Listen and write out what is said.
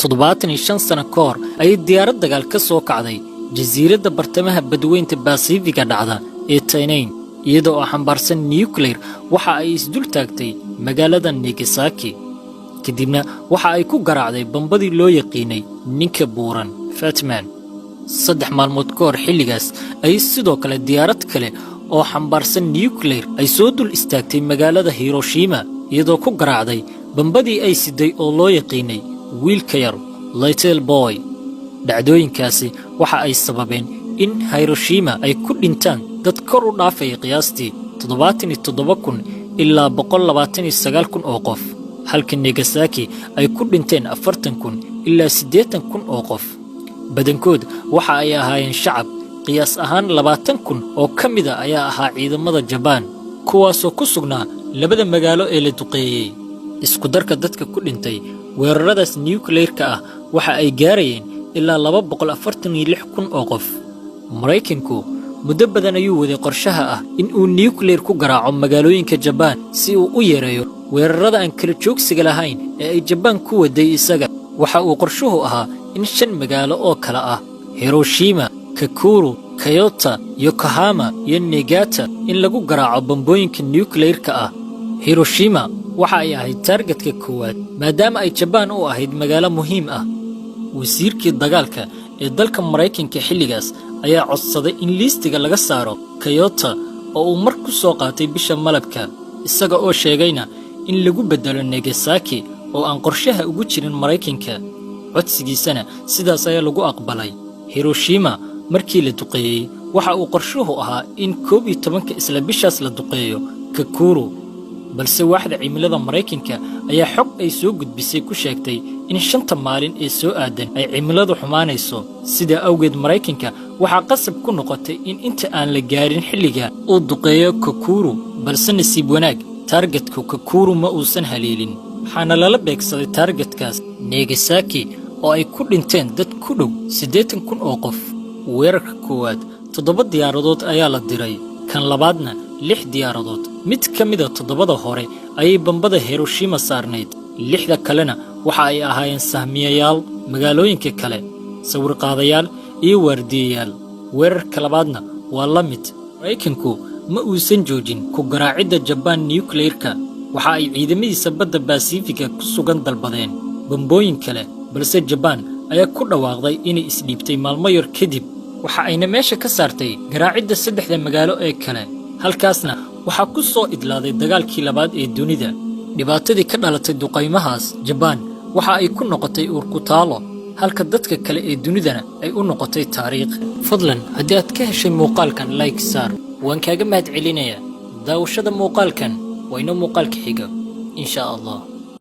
75 sano kahor ay diyaarad dagaal ka soo kacday jasiiradda bartamaha badweynta Pacifiga dhacda ee Taiwan iyadoo xambaarsan nuclear waxa ay isdul taagtay magaalada Nagasaki kadibna waxa ay ku garaacday bambadii loo yaqiinay ninka buuran Fatman 3 maalmood kahor xilligaas ay sidoo kale diyaarad kale oo xambaarsan nuclear ay soo dul istaagtay magaalada Hiroshima iyadoo ku garaacday bambadii ay siday oo loo yaqiinay wiilka yar Little Boy dhacdooyinkaasi waxa ay sababeen in Hiroshima ay ku dhintaan dad kor u dhaafay qiyaastii 77,000 ilaa 129,000 oo qof halka Nagasaki ay ku dhinteen 40,000 ilaa 80,000 oo qof badankood waxa ay ahaayeen shacab qiyaas ahaan 20,000 oo kamida ayaa ahaa ciidamada Japan kuwaasoo ku sugnaa labada magaalo ee la duqeeyay isku darka dadka ku dhintay weeraradaas nuclear-ka ah waxa ay gaarayeen ilaa 246,000 oo qof Mareykanku muddo badan ayuu waday qorshaha ah in uu nuclear ku garaaco magaalooyinka Japan si uu u yareeyo weerarada aan kala joogsiga lahayn ee ay Japan ku waday isaga waxa uu qorshuhu ahaa in 5 magaalo oo kala ah Hiroshima, Kakuru, Kyoto, Yokohama iyo Niigata in lagu garaaco bambooyinka nuclear-ka ah Hiroshima waxa ay ahayd targetka koowaad maadaama ay Japan u ahayd magaalo muhiim ah wasiirkii dagaalka ee dalka Mareykanka xilligaas ayaa codsaday in liistiga laga saaro Kyoto oo uu mar ku soo qaatay bisha malabka isaga oo sheegayna in lagu bedelo Nagasaki oo aan qorshaha ugu jirin Mareykanka codsigiisana sidaas ayaa lagu aqbalay Hiroshima markii la duqeeyay waxa uu qorshuhu ahaa in 11 isla bishaas la duqeeyo Kakuru balse waaxda cimilada Mareykanka ayaa xog ay soo gudbisay ku sheegtay in 5 maalin ee soo aadan ay cimiladu xumaanayso sida awgeed Mareykanka waxa qasab ku noqotay in inta aan la gaarin xilliga uu duqeeyo Kakuru balse nasiib wanaag targetka Kakuru ma uusan haleelin waxaana lala beegsaday targetkaas Nagasaki oo ay ku dhinteen dad ku dhow 80,000 oo qof weerarka koowaad 7 diyaaradood ayaa la diray kan labaadna 6 diyaaradood mid kamida 7 hore ayay bambada Hiroshima saarneyd 6 kalena waxa ay ahaayeen sahmiyayaal magaalooyinka kale sawir qaadayaal iyo waardiyayaal weerarka labaadna waa la mid Mareykanku ma uusan joojin ku garaacidda Japan nuclear-ka waxa ay ciidamadiisa badda Pacifiga ku sugan dalbadeen bambooyin kale balse Japan ayaa ku dhawaaqday inay isdhiibtay maalmo yar kadib waxa ayna meesha ka saartay garaacidda 3 magaalo ee kale halkaasna waxa ku soo idlaaday dagaalkii labaad ee dunida dhibaatadii ka dhalatay duqaymahaas Japan waxa ay ku noqotay urkutaalo halka dadka kale ee dunidana ay u noqotay taariikh fadlan haddii aad ka heshay muuqaalkan like saar waan kaaga mahad celinayaa daawashada muuqaalkan waa inoo muuqaalka xiga insha Allah